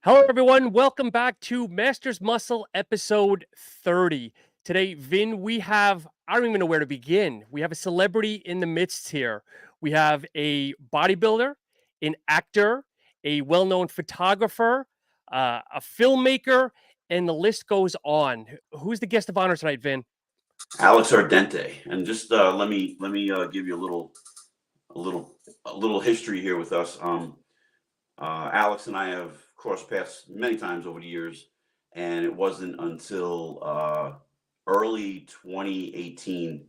Hello, everyone. Welcome back to Masters Muscle episode 30. Today, Vin, I don't even know where to begin. We have a celebrity in the midst here. We have a bodybuilder, an actor, a well known photographer, a filmmaker, and the list goes on. Who's the guest of honor tonight, Vin? Alex Ardenti, and just let me give you a little history here with us. Alex and I have crossed paths many times over the years, and it wasn't until early 2018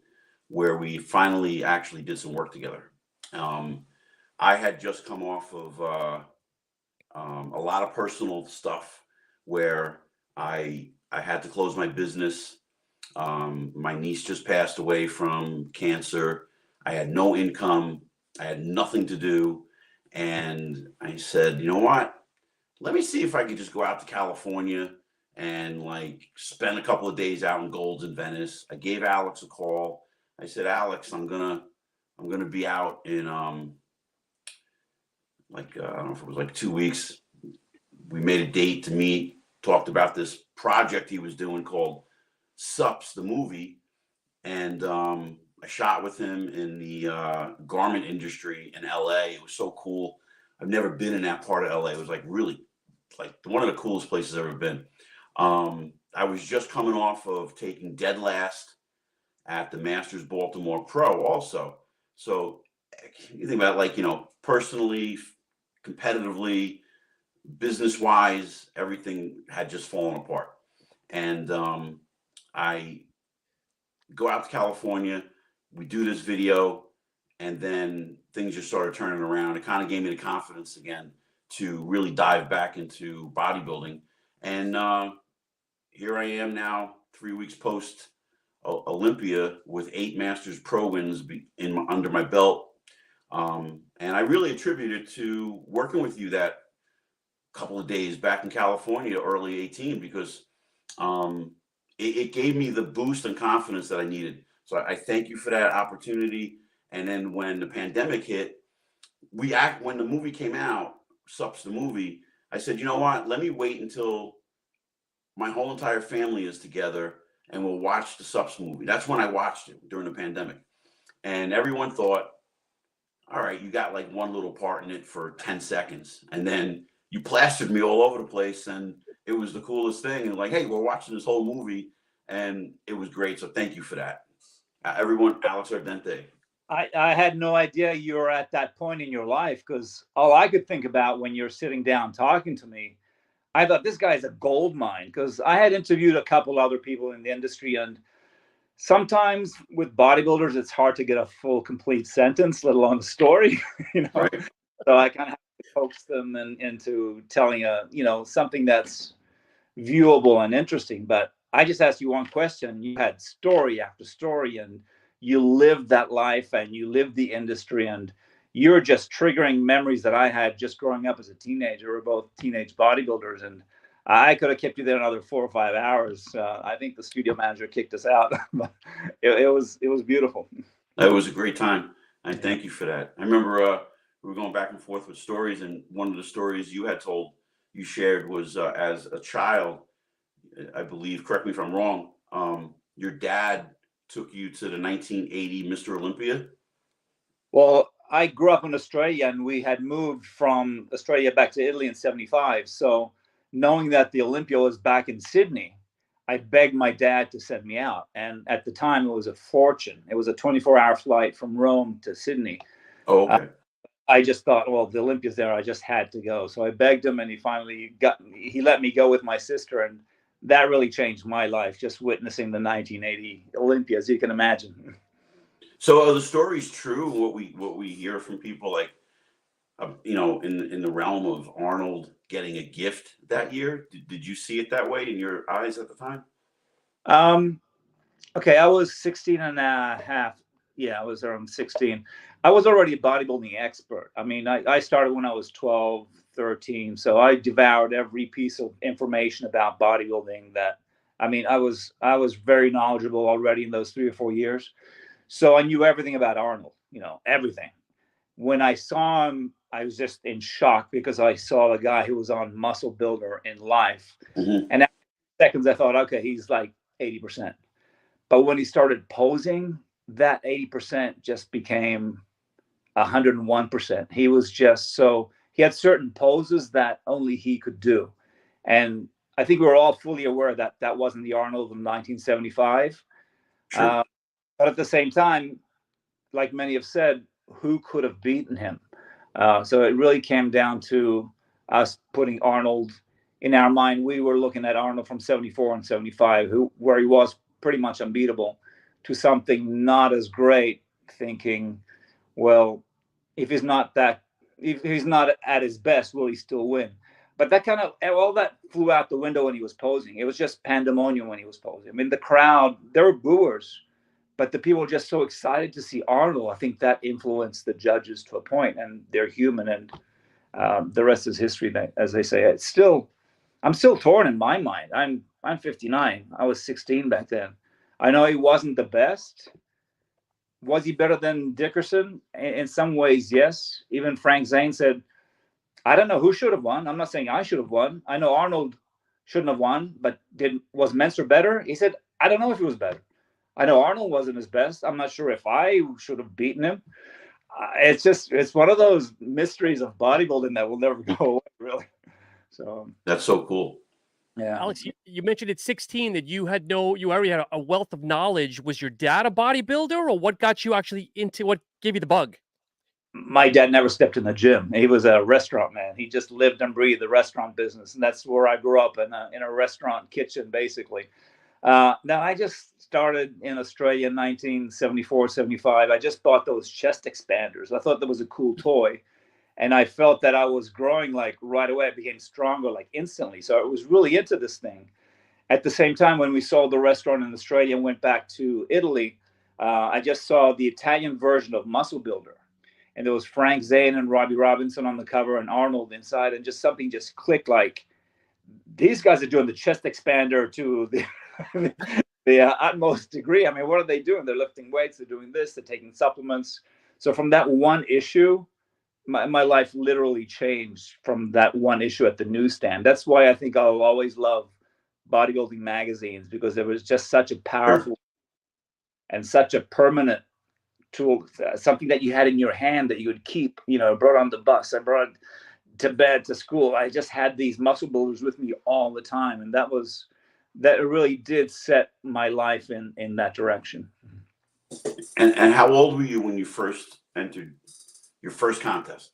where we finally actually did some work together. Um, I had just come off of a lot of personal stuff where I had to close my business. My niece just passed away from cancer. I had no income. I had nothing to do. And I said, you know what? Let me see if I could just go out to California and like spend a couple of days out in Golds in Venice. I gave Alex a call. I said, Alex, I'm gonna be out in I don't know if it was like 2 weeks. We made a date to meet, talked about this project he was doing called Supps, the movie, and I shot with him in the garment industry in LA. It was so cool. I've never been in that part of LA. It was like really like one of the coolest places I've ever been. I was just coming off of taking dead last at the Masters Baltimore Pro also. So you think about like, personally, competitively, business wise, everything had just fallen apart. And I go out to California, we do this video, and then things just started turning around. It kind of gave me the confidence again to really dive back into bodybuilding. And here I am now, 3 weeks post Olympia with 8 Masters Pro wins under my belt. And I really attribute it to working with you that couple of days back in California, early 18, because it gave me the boost and confidence that I needed. So I thank you for that opportunity. And then when the pandemic hit, when the movie came out, Supps the movie, I said, you know what? Let me wait until my whole entire family is together and we'll watch the Supps movie. That's when I watched it during the pandemic. And everyone thought, all right, you got like one little part in it for 10 seconds. And then you plastered me all over the place. And it was the coolest thing. And like, hey, we're watching this whole movie. And it was great. So thank you for that. Everyone, Alex Ardenti. I had no idea you were at that point in your life, because all I could think about when you're sitting down talking to me, I thought this guy's a gold mine, because I had interviewed a couple other people in the industry, and sometimes with bodybuilders, it's hard to get a full, complete sentence, let alone a story, Right. So I kind of have to coax them into telling something that's viewable and interesting. But I just asked you one question. You had story after story, and you lived that life, and you lived the industry, and you're just triggering memories that I had just growing up as a teenager. We're both teenage bodybuilders, and I could have kept you there another 4 or 5 hours. I think the studio manager kicked us out, but it was beautiful. It was a great time. I thank you for that. I remember we were going back and forth with stories, and one of the stories you shared was as a child, I believe, correct me if I'm wrong, your dad took you to the 1980 Mr. Olympia. Well, I grew up in Australia, and we had moved from Australia back to Italy in 75. So knowing that the Olympia was back in Sydney, I begged my dad to send me out. And at the time, it was a fortune. It was a 24-hour flight from Rome to Sydney. Oh, okay. I just thought, well, the Olympia's there. I just had to go. So I begged him, and he let me go with my sister. And that really changed my life, just witnessing the 1980 Olympia, as you can imagine. So are the stories true? What we hear from people, like, in the realm of Arnold getting a gift that year. Did you see it that way in your eyes at the time? Okay, I was 16 and a half. Yeah, I was around 16. I was already a bodybuilding expert. I mean, I started when I was 12, 13. So I devoured every piece of information about bodybuilding I was very knowledgeable already in those 3 or 4 years. So I knew everything about Arnold, everything. When I saw him I was just in shock because I saw a guy who was on Muscle Builder in Life. Mhm. And after seconds, I thought, okay, he's like 80%. But when he started posing, that 80% just became 101%. He was just so, he had certain poses that only he could do. And I think we were all fully aware that that wasn't the Arnold of 1975. Sure. But at the same time, like many have said, who could have beaten him? So it really came down to us putting Arnold in our mind. We were looking at Arnold from 74 and 75, where he was pretty much unbeatable, to something not as great, thinking, well, if he's not at his best, will he still win? But that kind of, all that flew out the window when he was posing. It was just pandemonium when he was posing. I mean, the crowd, there were booers, but the people were just so excited to see Arnold. I think that influenced the judges to a point, and they're human, and the rest is history. As they say, I'm still torn in my mind. I'm 59. I was 16 back then. I know he wasn't the best. Was he better than Dickerson? In some ways, yes. Even Frank Zane said, I don't know who should have won. I'm not saying I should have won. I know Arnold shouldn't have won, but was Menser better? He said, I don't know if he was better. I know Arnold wasn't his best. I'm not sure if I should have beaten him. It's one of those mysteries of bodybuilding that will never go away, really. So That's so cool. yeah. Alex, you mentioned at 16 that you already had a wealth of knowledge. Was your dad a bodybuilder, or what got you actually into, what gave you the bug? My dad never stepped in the gym. He was a restaurant man. He just lived and breathed the restaurant business. And that's where I grew up, in a restaurant kitchen, basically. Now, I just started in Australia in 1974, 75. I just bought those chest expanders. I thought that was a cool toy. And I felt that I was growing like right away. I became stronger like instantly. So I was really into this thing. At the same time, when we sold the restaurant in Australia and went back to Italy, I just saw the Italian version of Muscle Builder. And there was Frank Zane and Robbie Robinson on the cover and Arnold inside. And just something just clicked, like, these guys are doing the chest expander to the utmost degree. I mean, what are they doing? They're lifting weights, they're doing this, they're taking supplements. So from that one issue, my life literally changed from that one issue at the newsstand. That's why I think I'll always love bodybuilding magazines, because there was just such a powerful and such a permanent tool, something that you had in your hand that you would keep, brought on the bus, I brought it to bed, to school. I just had these muscle builders with me all the time. And that really did set my life in that direction. And how old were you when you first entered your first contest?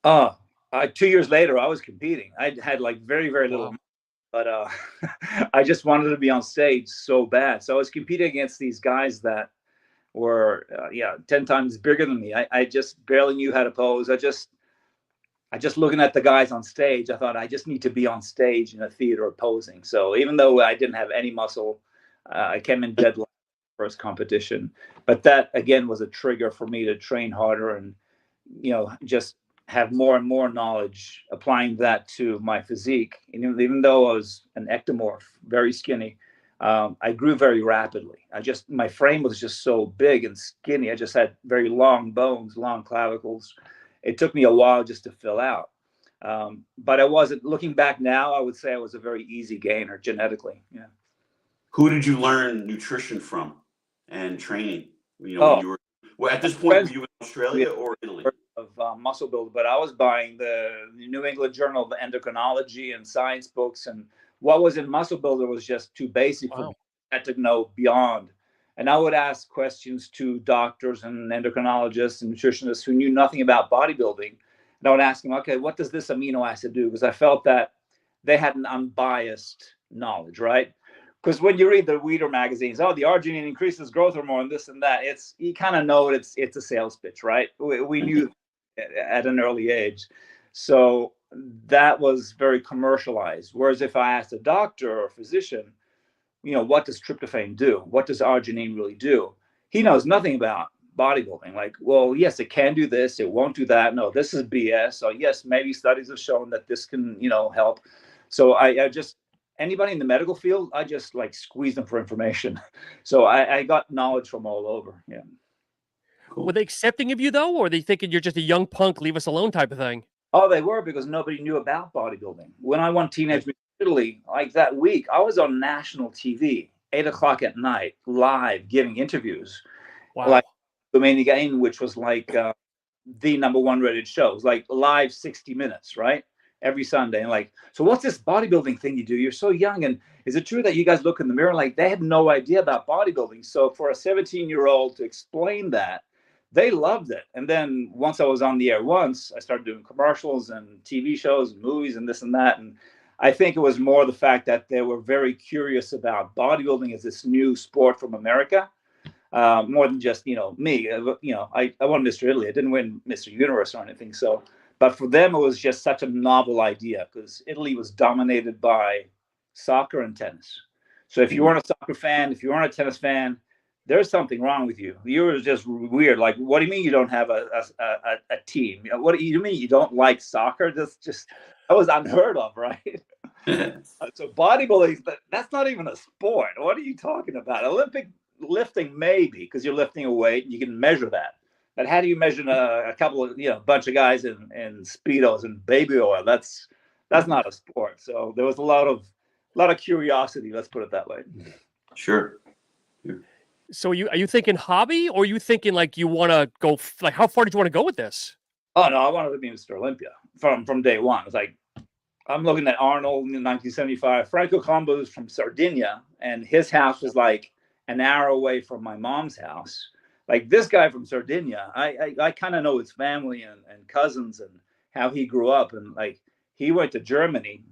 2 years later, I was competing. I had like very, very little, but I just wanted to be on stage so bad. So I was competing against these guys that were 10 times bigger than me. I just barely knew how to pose. I just looking at the guys on stage, I thought, I just need to be on stage in a theater posing. So even though I didn't have any muscle, I came in dead last first competition. But that again was a trigger for me to train harder and just have more and more knowledge, applying that to my physique. And even though I was an ectomorph, very skinny, I grew very rapidly. My frame was just so big and skinny. I just had very long bones, long clavicles. It took me a while just to fill out. But I wasn't, looking back now, I would say I was a very easy gainer genetically. Yeah. Who did you learn nutrition from and training? When you were, well, at this point, were you in Australia or Italy? Of Muscle Builder, but I was buying the New England Journal of Endocrinology and science books, and what was in Muscle Builder was just too basic for me. I had to know beyond. And I would ask questions to doctors and endocrinologists and nutritionists who knew nothing about bodybuilding. And I would ask them, okay, what does this amino acid do? Because I felt that they had an unbiased knowledge, right? Because when you read the Weider magazines, the arginine increases growth hormone, this and that, you kind of know it's a sales pitch, right? We knew at an early age. So that was very commercialized. Whereas if I asked a doctor or a physician, what does tryptophan do? What does arginine really do? He knows nothing about bodybuilding. Like, well, yes, it can do this. It won't do that. No, this is BS. So yes, maybe studies have shown that this can, help. So I just, anybody in the medical field, I just like squeeze them for information. So I got knowledge from all over. Yeah. Cool. Were they accepting of you though, or are they thinking you're just a young punk, leave us alone type of thing? Oh, they were, because nobody knew about bodybuilding. When I won Teenage Mutant Ninja Italy, like that week, I was on national TV, 8 o'clock at night, live, giving interviews. Wow. Like the main game, which was like the #1 rated show. It was like live 60 minutes, right? Every Sunday. And like, so what's this bodybuilding thing you do? You're so young. And is it true that you guys look in the mirror? Like, they had no idea about bodybuilding. So for a 17-year-old to explain that, they loved it. And then once I was on the air once, I started doing commercials and TV shows and movies and this and that. And I think it was more the fact that they were very curious about bodybuilding as this new sport from America. More than just, me. I won Mr. Italy. I didn't win Mr. Universe or anything. So, but for them, it was just such a novel idea, because Italy was dominated by soccer and tennis. So if you weren't a soccer fan, if you weren't a tennis fan, there's something wrong with you. You were just weird. Like, what do you mean you don't have a team? What do you mean you don't like soccer? That was unheard of, right? So bodybuilding, that's not even a sport. What are you talking about? Olympic lifting, maybe, because you're lifting a weight and you can measure that. But how do you measure a couple of bunch of guys in speedos and baby oil? That's not a sport. So there was a lot of curiosity. Let's put it that way. Sure. So are you thinking hobby, or are you thinking like you want to go? Like, how far did you want to go with this? Oh no, I wanted to be Mr. Olympia from day one. It's like, I'm looking at Arnold in 1975. Franco Colombo's from Sardinia, and his house was like an hour away from my mom's house. Like, this guy from Sardinia, I kind of know his family and cousins and how he grew up. And like, he went to Germany,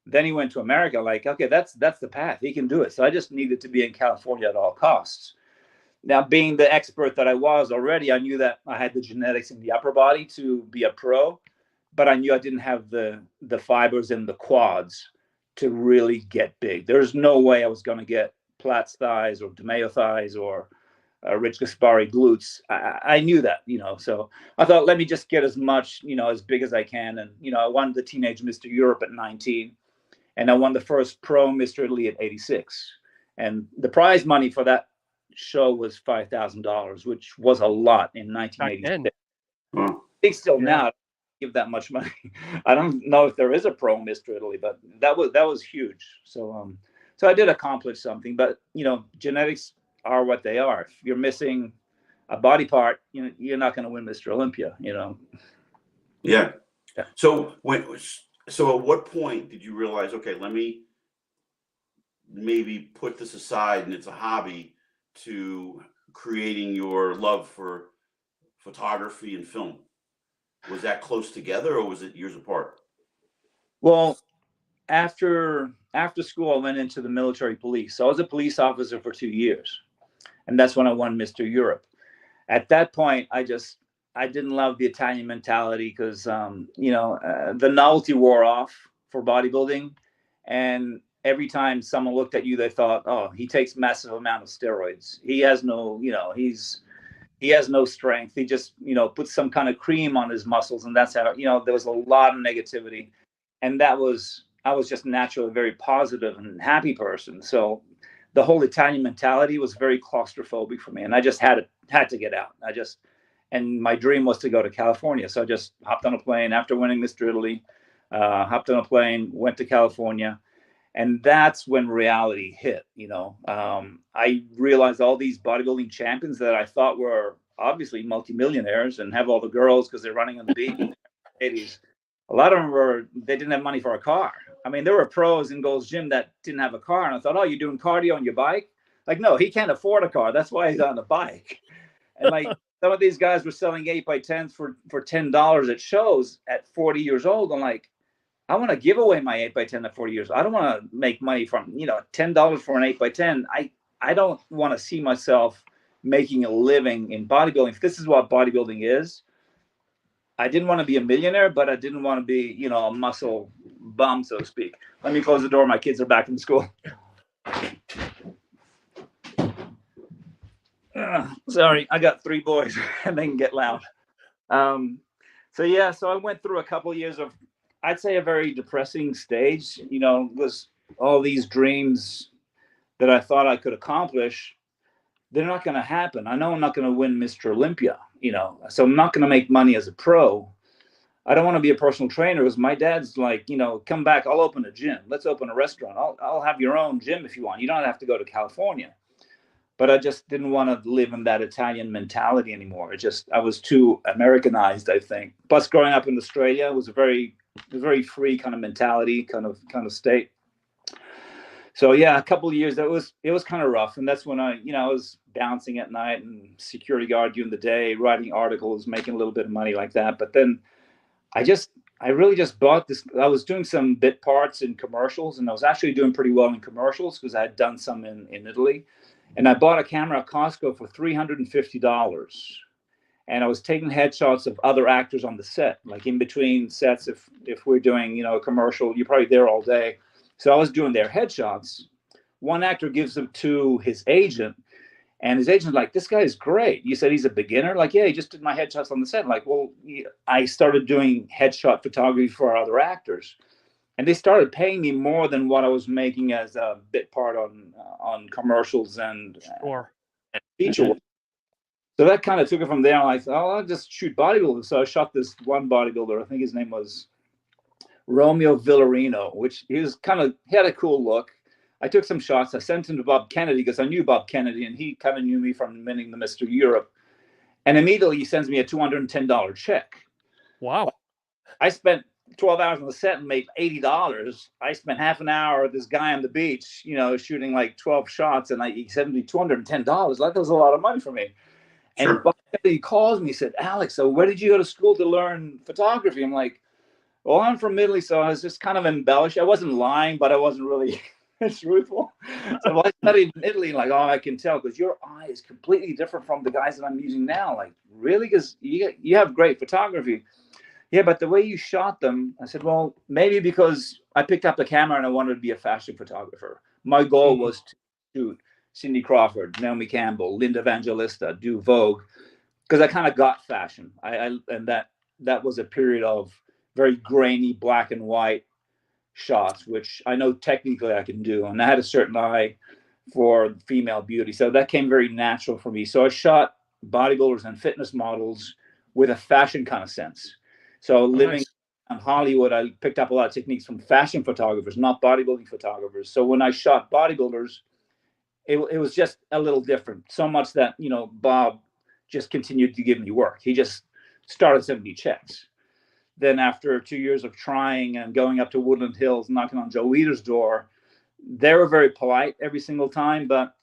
then he went to America. Like, okay, that's the path. He can do it. So I just needed to be in California at all costs. Now, being the expert that I was already, I knew that I had the genetics in the upper body to be a pro, but I knew I didn't have the fibers in the quads to really get big. There's no way I was going to get Platt's thighs or DeMeo thighs or Rich Gaspari glutes. I knew that, so I thought, let me just get as much, as big as I can. And, I won the Teenage Mr. Europe at 19, and I won the first pro Mr. Italy at 86. And the prize money for that show was $5,000, which was a lot in 1986. I think still now, I give that much money. I don't know if there is a pro Mr. Italy, but that was huge. So so I did accomplish something. But genetics are what they are. If you're missing a body part, you're not going to win Mr. Olympia. Yeah. So at what point did you realize, okay, let me maybe put this aside and it's a hobby, to creating your love for photography and film? Was that close together, or was it years apart? Well, after school, I went into the military police. So I was a police officer for 2 years, and that's when I won Mr. Europe. At that point, I didn't love the Italian mentality, because the novelty wore off for bodybuilding, and every time someone looked at you, they thought, oh, he takes massive amount of steroids. He has no, he has no strength. He just, puts some kind of cream on his muscles. And that's how, there was a lot of negativity. And I was just naturally a very positive and happy person. So the whole Italian mentality was very claustrophobic for me. And I just had to get out. And my dream was to go to California. So I just hopped on a plane after winning Mr. Italy, hopped on a plane, went to California. And that's when reality hit. I realized all these bodybuilding champions that I thought were obviously multimillionaires and have all the girls because they're running on the beach in the 80s. A lot of them they didn't have money for a car. I mean, there were pros in Gold's Gym that didn't have a car. And I thought, oh, you're doing cardio on your bike? Like, no, he can't afford a car. That's why he's on a bike. And like, some of these guys were selling 8x10s for $10 at shows at 40 years old. I'm like, I want to give away my 8x10 at 40 years. I don't want to make money from, $10 for an 8x10. I don't want to see myself making a living in bodybuilding. If this is what bodybuilding is, I didn't want to be a millionaire, but I didn't want to be, a muscle bum, so to speak. Let me close the door. My kids are back in school. Sorry, I got 3 boys and they can get loud. So I went through a couple of years of, I'd say, a very depressing stage. Was all these dreams that I thought I could accomplish they're not going to happen. I know I'm not going to win Mr. Olympia, you know, so I'm not going to make money as a pro. I don't want to be a personal trainer because my dad's like, you know, come back, I'll open a gym. Let's open a restaurant. I'll have your own gym if you want. You don't have to go to California. But I just didn't want to live in that Italian mentality anymore. I was too Americanized, I think. Plus, growing up in Australia was a very free kind of mentality, kind of state. So yeah, a couple of years it was kind of rough, and that's when I was bouncing at night and security guard during the day, writing articles, making a little bit of money like that. But then I really just bought this. I was doing some bit parts in commercials, and I was actually doing pretty well in commercials because I had done some in Italy. And I bought a camera at Costco for $350. And I was taking headshots of other actors on the set, like in between sets. If we're doing, you know, a commercial, you're probably there all day. So I was doing their headshots. One actor gives them to his agent, and his agent's like, "This guy is great. You said he's a beginner?" Like, "Yeah, he just did my headshots on the set." Like, well, I started doing headshot photography for other actors, and they started paying me more than what I was making as a bit part on commercials and feature work. So that kind of took it from there. I thought, oh, I'll just shoot bodybuilders. So I shot this one bodybuilder. I think his name was Romeo Villarino, which he had a cool look. I took some shots. I sent him to Bob Kennedy because I knew Bob Kennedy, and he kind of knew me from winning the Mr. Europe. And immediately he sends me a $210 check. Wow. I spent 12 hours on the set and made $80. I spent half an hour with this guy on the beach, you know, shooting like 12 shots, and he sent me $210. Like, that was a lot of money for me. Sure. And Bob Kennedy calls me, he said, "Alex, so where did you go to school to learn photography?" I'm like, "Well, I'm from Italy," so I was just kind of embellished. I wasn't lying, but I wasn't really truthful. So I studied in Italy, like, "Oh, I can tell because your eye is completely different from the guys that I'm using now." Like, "Really? Because you have great photography." "Yeah, but the way you shot them," I said, "Well, maybe because I picked up the camera and I wanted to be a fashion photographer. My goal was to shoot Cindy Crawford, Naomi Campbell, Linda Evangelista, do Vogue, because I kind of got fashion. And that was a period of very grainy black and white shots, which I know technically I can do, and I had a certain eye for female beauty, so that came very natural for me. So I shot bodybuilders and fitness models with a fashion kind of sense. So living in Hollywood, I picked up a lot of techniques from fashion photographers, not bodybuilding photographers. So when I shot bodybuilders, it was just a little different. So much that, you know, Bob just continued to give me work. He just started sending me checks. Then after 2 years of trying and going up to Woodland Hills, knocking on Joe Weider's door, they were very polite every single time, but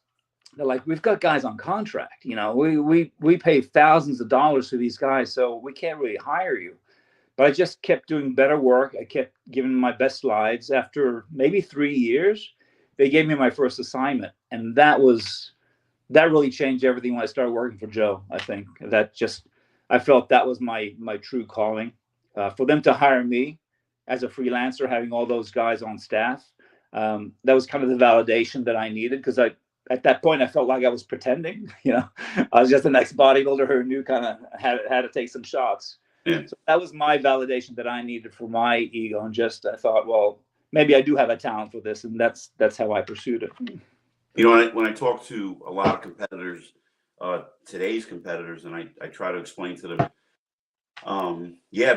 they're like, "We've got guys on contract. You know, we pay thousands of dollars to these guys, so we can't really hire you." But I just kept doing better work. I kept giving my best slides. After maybe 3 years, they gave me my first assignment, and that really changed everything when I started working for Joe. I think I felt that was my true calling. For them to hire me as a freelancer, having all those guys on staff, that was kind of the validation that I needed, because at that point I felt like I was pretending. You know, I was just the next bodybuilder who knew kind of had to take some shots. Yeah. So that was my validation that I needed for my ego, and I thought, well, maybe I do have a talent for this, and that's how I pursued it. You know, when I talk to a lot of competitors, today's competitors, and I try to explain to them,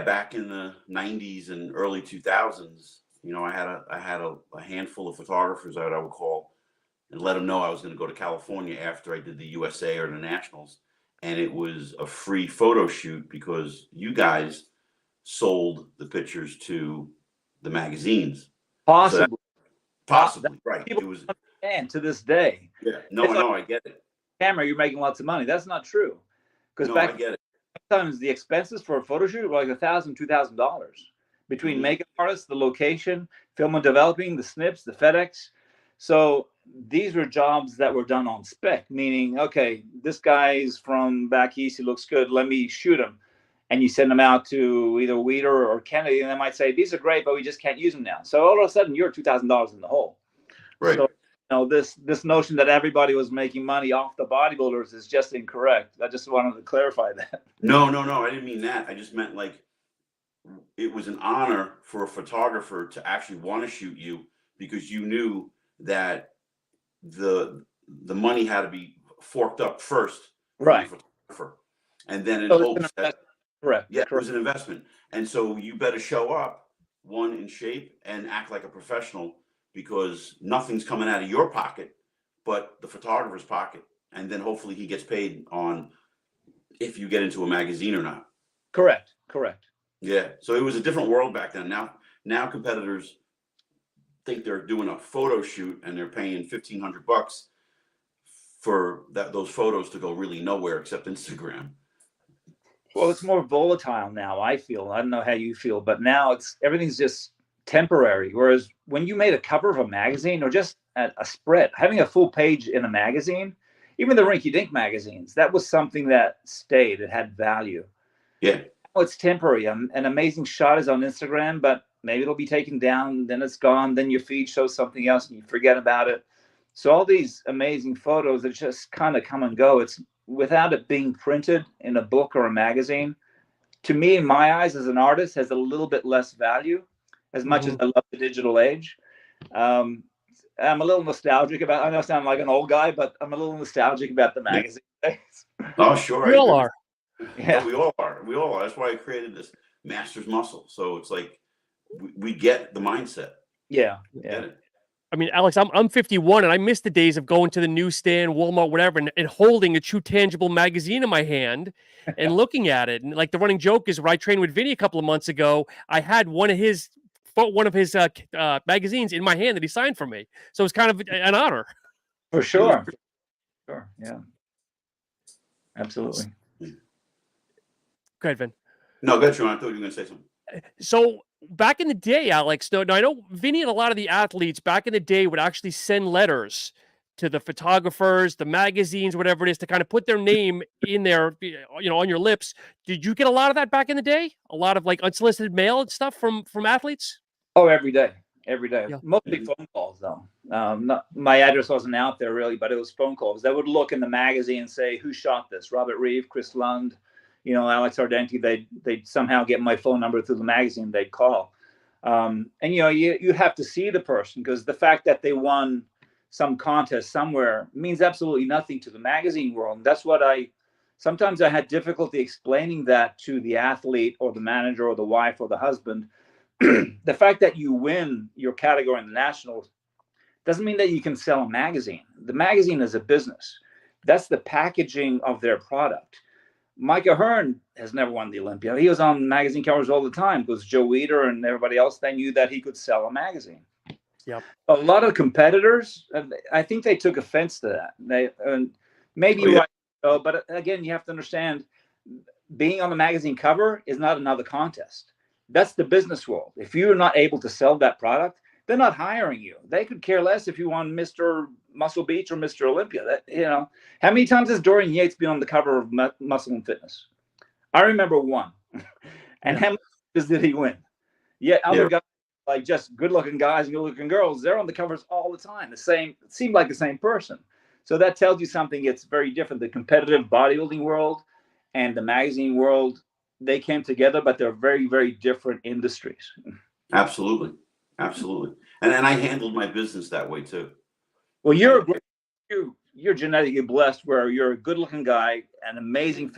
back in the 90s and early 2000s, you know, I had a handful of photographers that I would call and let them know I was going to go to California after I did the USA or the Nationals, and it was a free photo shoot because you guys sold the pictures to the magazines. Possibly. Possibly, right. People It was, and to this day. yeah, no, I get it. Camera, you're making lots of money. That's not true. Because No, I get it. sometimes the expenses for a photo shoot were like $1,000, $2,000 between makeup artists, the location, film and developing, the snips, the FedEx. So these were jobs that were done on spec, meaning, okay, this guy's from back east, he looks good, let me shoot him. And you send them out to either Weider or Kennedy, and they might say, "These are great, but we just can't use them now." So all of a sudden, you're $2,000 in the hole. Right. So, you know, this notion that everybody was making money off the bodybuilders is just incorrect. I just wanted to clarify that. No, I didn't mean that. I just meant, like, it was an honor for a photographer to actually want to shoot you because you knew that the money had to be forked up first from Right. the photographer, and then in So it's an hopes that investment. Correct. yeah, it Correct. was an investment. And so you better show up, one, in shape and act like a professional, because nothing's coming out of your pocket, but the photographer's pocket. And then hopefully he gets paid on if you get into a magazine or not. Correct. Correct. Yeah. So it was a different world back then. Now competitors think they're doing a photo shoot and they're paying $1,500 for those photos to go really nowhere except Instagram. Well, it's more volatile now, I feel. I don't know how you feel, but now everything's just temporary. Whereas when you made a cover of a magazine or just a spread, having a full page in a magazine, even the rinky dink magazines, that was something that stayed. It had value. Yeah. Now it's temporary. An amazing shot is on Instagram, but maybe it'll be taken down, then it's gone, then your feed shows something else and you forget about it. So all these amazing photos that just kind of come and go, it's without it being printed in a book or a magazine, to me, in my eyes as an artist, has a little bit less value, as much as I love the digital age. I'm a little nostalgic about, I know I sound like an old guy, but I'm a little nostalgic about the magazine days. Oh, sure. We all are. Yeah. No, we all are. We all are. That's why I created this master's muscle. So it's like we get the mindset. Yeah. Get it. I mean, Alex, I'm 51 and I miss the days of going to the newsstand, Walmart, whatever, and holding a true tangible magazine in my hand and looking at it. And like the running joke is when I trained with Vinny a couple of months ago, I had one of his magazines in my hand that he signed for me. So it's kind of an honor. For sure. Sure. Yeah. Absolutely. Go ahead, Vin. No, go ahead, Sean. I thought you were going to say something. So back in the day, Alex, no, I know Vinny and a lot of the athletes back in the day would actually send letters to the photographers, the magazines, whatever it is, to kind of put their name in there, on your lips. Did you get a lot of that back in the day? A lot of like unsolicited mail and stuff from athletes? Oh, every day. Yeah. Mostly phone calls, though. My address wasn't out there really, but it was phone calls. They would look in the magazine and say, "Who shot this? Robert Reeve, Chris Lund, Alex Ardenti." They'd somehow get my phone number through the magazine. They'd call, and you have to see the person, because the fact that they won some contest somewhere means absolutely nothing to the magazine world. And that's what sometimes I had difficulty explaining that to the athlete or the manager or the wife or the husband. The fact that you win your category in the nationals doesn't mean that you can sell a magazine. The magazine is a business. That's the packaging of their product. Micah Hearn has never won the Olympia. He was on magazine covers all the time because Joe Weider and everybody else, they knew that he could sell a magazine. Yep. A lot of competitors, I think they took offense to that. Maybe you're right, but again, you have to understand, being on the magazine cover is not another contest. That's the business world. If you're not able to sell that product, they're not hiring you. They could care less if you won Mr. Muscle Beach or Mr. Olympia. How many times has Dorian Yates been on the cover of Muscle and Fitness? I remember one. And how many did he win? Other guys, like just good-looking guys and good-looking girls, they're on the covers all the time. It seemed like the same person. So that tells you something. It's very different. The competitive bodybuilding world and the magazine world, they came together, but they're very, very different industries. Absolutely. And I handled my business that way too. Well, you're genetically blessed, where you're a good-looking guy, an amazing.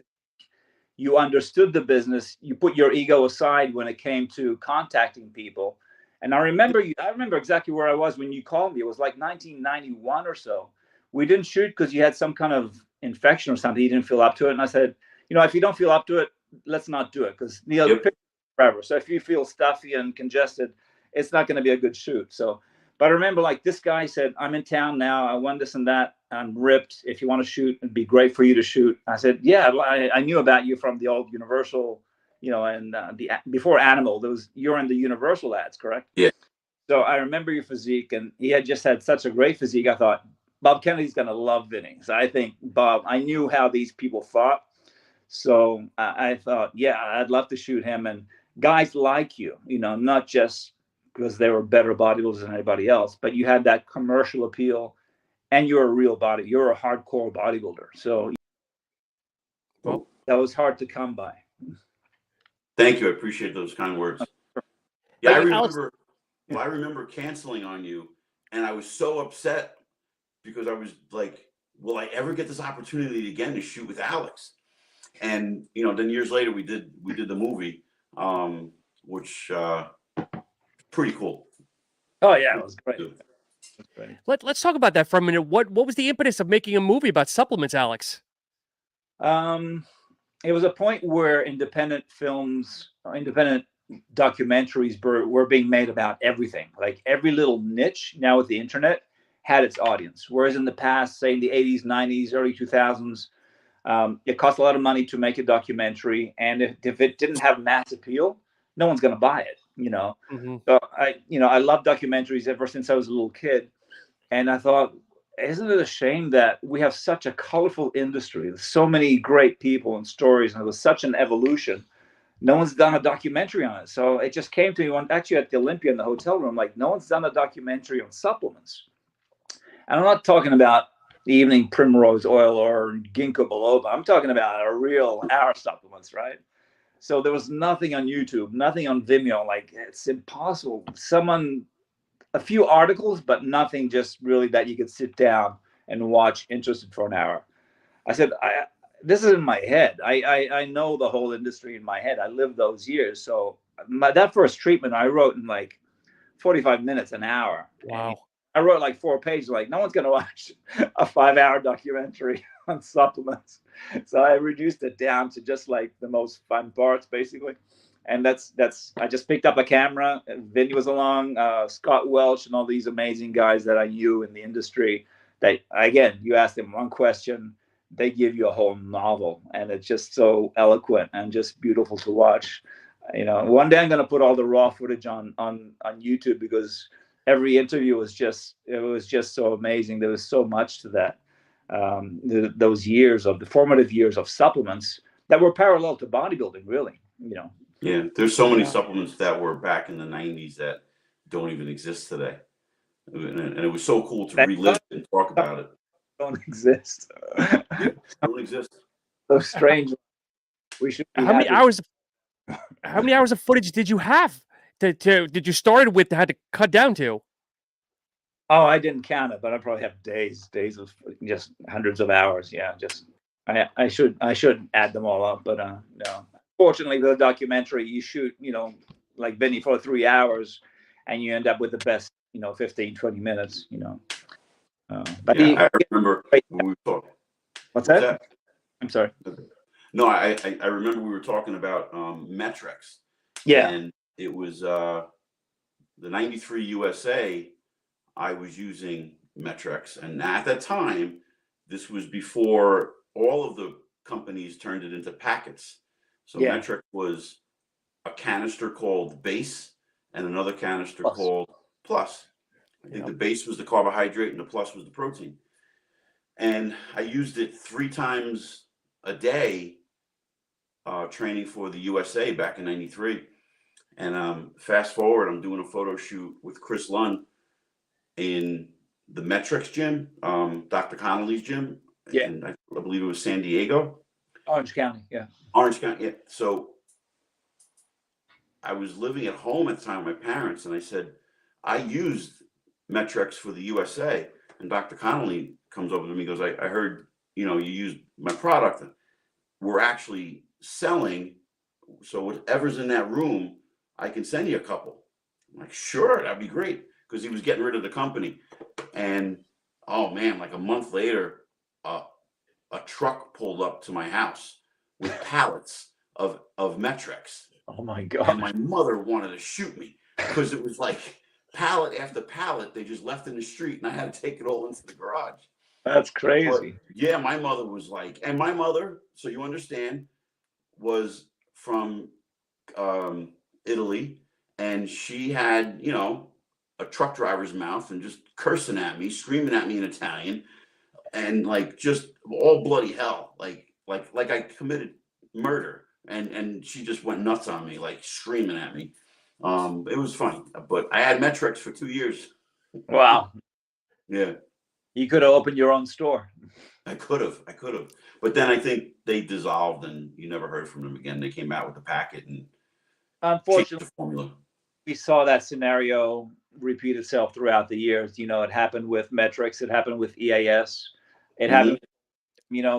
You understood the business. You put your ego aside when it came to contacting people. And I remember exactly where I was when you called me. It was like 1991 or so. We didn't shoot because you had some kind of infection or something. You didn't feel up to it. And I said, if you don't feel up to it, let's not do it, because the picture forever. So if you feel stuffy and congested, it's not going to be a good shoot. So, but I remember, like, this guy said, "I'm in town now. I won this and that. I'm ripped. If you want to shoot, it'd be great for you to shoot." I said, "Yeah, I knew about you from the old Universal, and before Animal. You're in the Universal ads, correct?" Yeah. So I remember your physique, and he had just had such a great physique. I thought Bob Kennedy's going to love Vinny. So I think I knew how these people thought. So I thought, I'd love to shoot him. And guys like you, not just because they were better bodybuilders than anybody else, but you had that commercial appeal, and you're a hardcore bodybuilder. So that was hard to come by. Thank you. I appreciate those kind words. Yeah, I remember canceling on you, and I was so upset because I was like will I ever get this opportunity again to shoot with Alex? And then years later we did the movie, which pretty cool. Oh yeah, it was great. It was great. Let's talk about that for a minute. What was the impetus of making a movie about supplements, Alex? It was a point where independent documentaries were being made about everything. Like every little niche now with the internet had its audience. Whereas in the past, say in the 80s, 90s, early 2000s, it cost a lot of money to make a documentary. And if it didn't have mass appeal, no one's going to buy it, Mm-hmm. So I love documentaries ever since I was a little kid. And I thought, isn't it a shame that we have such a colorful industry? There's so many great people and stories, and it was such an evolution. No one's done a documentary on it. So it just came to me actually at the Olympia in the hotel room, like no one's done a documentary on supplements. And I'm not talking about the evening primrose oil or ginkgo biloba. I'm talking about a real hour supplements, right? So there was nothing on YouTube, nothing on Vimeo. Like it's impossible. A few articles, but nothing just really that you could sit down and watch interested for an hour. I said, this is in my head. I know the whole industry in my head. I lived those years. So that first treatment I wrote in like 45 minutes, an hour. Wow. And I wrote like 4 pages. Like no one's going to watch a 5-hour documentary on supplements. So I reduced it down to just like the most fun parts, basically. And that's I just picked up a camera. Vinny was along, Scott Welch, and all these amazing guys that I knew in the industry. That again, you ask them one question, they give you a whole novel, and it's just so eloquent and just beautiful to watch. One day I'm going to put all the raw footage on YouTube because every interview was just so amazing. There was so much to that. Those years of the formative years of supplements that were parallel to bodybuilding, really. Yeah, there's so many supplements that were back in the 90s that don't even exist today. And it was so cool to relive it and talk about it. Don't exist. Don't exist. So strange. We should be How many hours of footage did you have? Did you start with had to cut down to? Oh, I didn't count it, but I probably have days of just hundreds of hours. Yeah, just I should add them all up, but no. Fortunately, the documentary you shoot, like Vinny for 3 hours, and you end up with the best, 15, 20 minutes. But I remember when we were talking. What's that? I'm sorry. No, I remember we were talking about metrics. Yeah. And it was the 93 USA. I was using metrics, and at that time, this was before all of the companies turned it into packets. So metric was a canister called base and another canister called plus. I think the base was the carbohydrate and the plus was the protein. And I used it 3 times a day training for the USA back in 93. And fast forward, I'm doing a photo shoot with Chris Lunn in the Metrics gym, Dr. Connolly's gym. Yeah. And I believe it was San Diego. Orange County, yeah. Orange County, yeah. So I was living at home at the time with my parents, and I said, I used Metrics for the USA. And Dr. Connolly comes over to me and goes, I heard, you used my product. We're actually selling, so whatever's in that room, I can send you a couple. I'm like, sure, that'd be great. Because he was getting rid of the company. And, oh man, like a month later, a truck pulled up to my house with pallets of Metrics. Oh my God. And my mother wanted to shoot me because it was like pallet after pallet they just left in the street, and I had to take it all into the garage. That's crazy. But, yeah, my mother was like, and my mother, so you understand, was from Italy, and she had, a truck driver's mouth and just cursing at me, screaming at me in Italian, and like just all bloody hell, like I committed murder, and she just went nuts on me, like screaming at me. It was funny, but I had Metrics for 2 years. Wow. Yeah. You could have opened your own store. I could have, but then I think they dissolved, and you never heard from them again. They came out with the packet and unfortunately, the formula. We saw that scenario repeat itself throughout the years. It happened with Metrics, it happened with EAS. It having,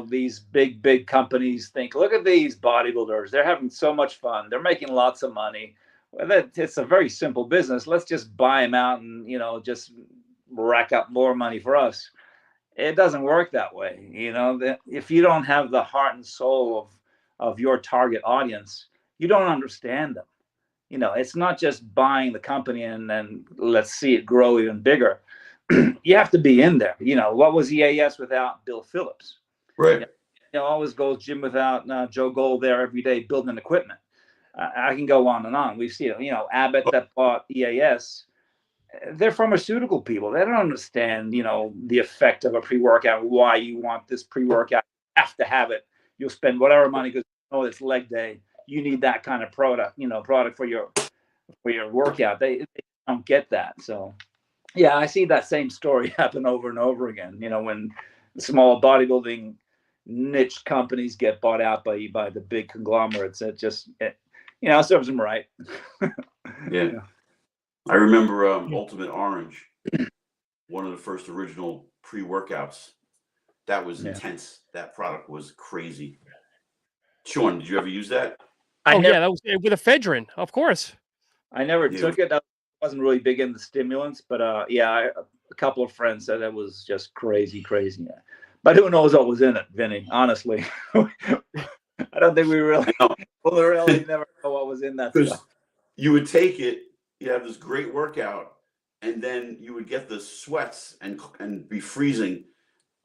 these big companies think, look at these bodybuilders. They're having so much fun. They're making lots of money. Well, it's a very simple business. Let's just buy them out and, just rack up more money for us. It doesn't work that way. If you don't have the heart and soul of your target audience, you don't understand them. It's not just buying the company and then let's see it grow even bigger. You have to be in there. What was EAS without Bill Phillips? Right. Always Gold's Gym without Joe Gold there every day building equipment. I can go on and on. We've seen it. Abbott that bought EAS. They're pharmaceutical people. They don't understand, the effect of a pre-workout, why you want this pre-workout. You have to have it. You'll spend whatever money because it's leg day. You need that kind of product for your workout. They don't get that. So yeah, I see that same story happen over and over again. When small bodybuilding niche companies get bought out by the big conglomerates, it serves them right. Yeah. I remember Ultimate Orange, one of the first original pre-workouts. That was intense. That product was crazy. Sean, did you ever use that? That was with ephedrine, of course. I never took it. I wasn't really big into stimulants, but a couple of friends said that was just crazy. But who knows what was in it, Vinny? Honestly, I don't think we really never know what was in that stuff. You would take it, you have this great workout, and then you would get the sweats and be freezing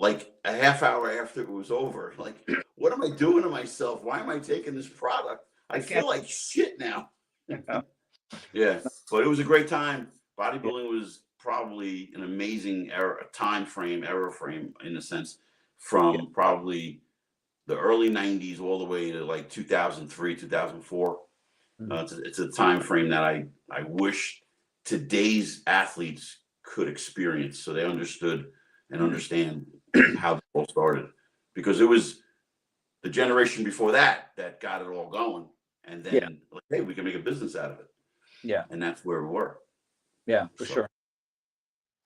like a half hour after it was over. Like, what am I doing to myself? Why am I taking this product? I feel like shit now. Yeah, but it was a great time. Bodybuilding was probably an amazing era frame in a sense, from probably the early 90s all the way to like 2003, 2004. It's a time frame that I wish today's athletes could experience, so they understood and understand how this all started, because it was the generation before that got it all going, and then like, hey, we can make a business out of it. Yeah, and that's where we were. Yeah, for sure.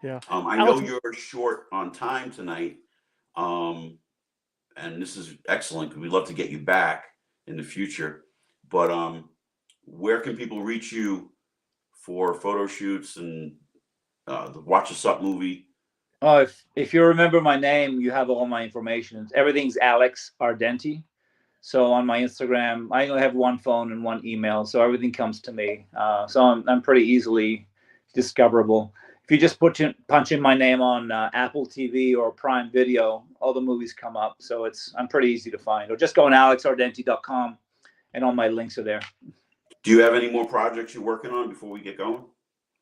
Yeah. I know you're short on time tonight, and this is excellent because we'd love to get you back in the future. But where can people reach you for photo shoots and watch a Supps movie? Oh, if you remember my name, you have all my information. Everything's Alex Ardenti. So on my Instagram, I only have one phone and one email, so everything comes to me. So I'm pretty easily discoverable. If you just punch in my name on Apple TV or Prime Video, all the movies come up. So I'm pretty easy to find. Or just go on alexardenti.com, and all my links are there. Do you have any more projects you're working on before we get going?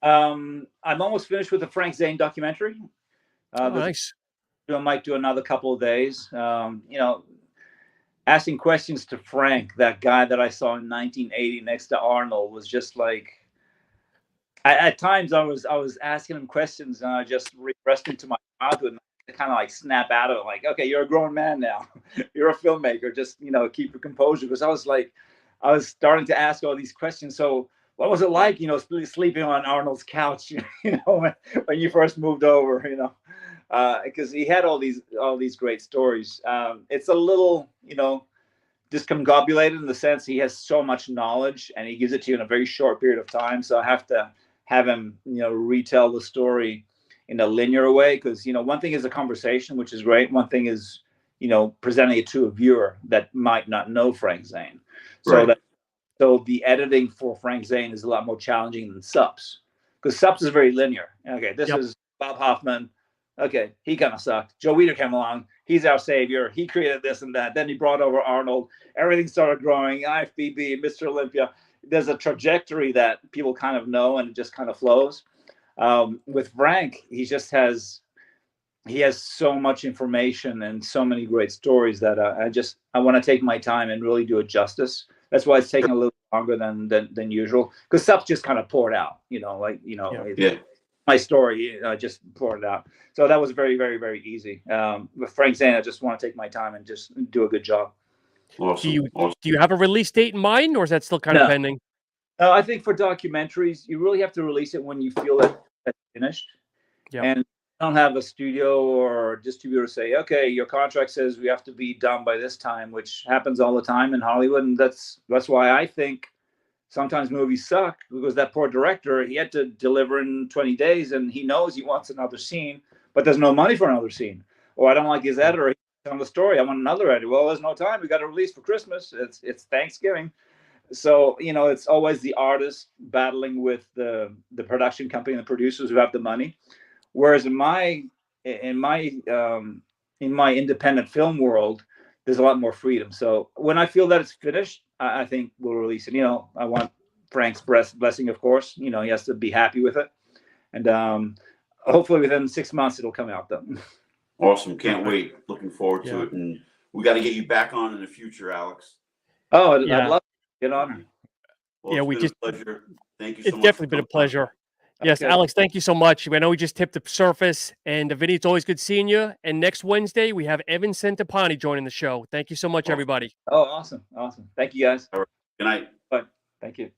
I'm almost finished with the Frank Zane documentary. Nice. I might do another couple of days. Asking questions to Frank, that guy that I saw in 1980 next to Arnold, was just like, at times I was asking him questions and I just regressed into my childhood and I kind of like snap out of it, like, okay, you're a grown man now. You're a filmmaker. Just, keep your composure. Because I was starting to ask all these questions. So what was it like, sleeping on Arnold's couch, when you first moved over, because he had all these great stories. It's a little, discombobulated in the sense he has so much knowledge and he gives it to you in a very short period of time. So I have to have him, retell the story in a linear way. Because, one thing is a conversation, which is great. One thing is, presenting it to a viewer that might not know Frank Zane. Right. So the editing for Frank Zane is a lot more challenging than Supps, because Supps is very linear. Okay, this is Bob Hoffman. Okay, he kind of sucked. Joe Weider came along. He's our savior. He created this and that. Then he brought over Arnold. Everything started growing. IFBB, Mr. Olympia. There's a trajectory that people kind of know, and it just kind of flows. With Frank, he has so much information and so many great stories that I want to take my time and really do it justice. That's why it's taking a little longer than usual, because stuff just kind of poured out, my story, just poured it out. So that was very, very, very easy. With Frank Zane, I just want to take my time and just do a good job. Awesome. Do you have a release date in mind, or is that still kind of pending? I think for documentaries, you really have to release it when you feel that it's finished. Yeah. And don't have a studio or distributor say, okay, your contract says we have to be done by this time, which happens all the time in Hollywood. And that's why I think sometimes movies suck, because that poor director, he had to deliver in 20 days and he knows he wants another scene, but there's no money for another scene. Or I don't like his editor on the story, I want another editor. Well, there's no time. We got to release for Christmas. It's Thanksgiving. So, you know, it's always the artist battling with the production company and the producers who have the money. Whereas in my independent film world, there's a lot more freedom. So when I feel that it's finished, I think we'll release it. You know, I want Frank's blessing, of course. You know, he has to be happy with it. And hopefully within 6 months, it'll come out then. Awesome. Can't wait. Looking forward to it. And we got to get you back on in the future, Alex. Oh, I'd love to get on. Well, it's been a pleasure. Thank you so much. It's definitely been a pleasure. Yes, Okay. Alex, thank you so much. I know we just tipped the surface. And Vinny, it's always good seeing you. And next Wednesday, we have Evan Centopani joining the show. Thank you so much, everybody. Oh, awesome. Awesome. Thank you, guys. All right. Good night. Bye. Thank you.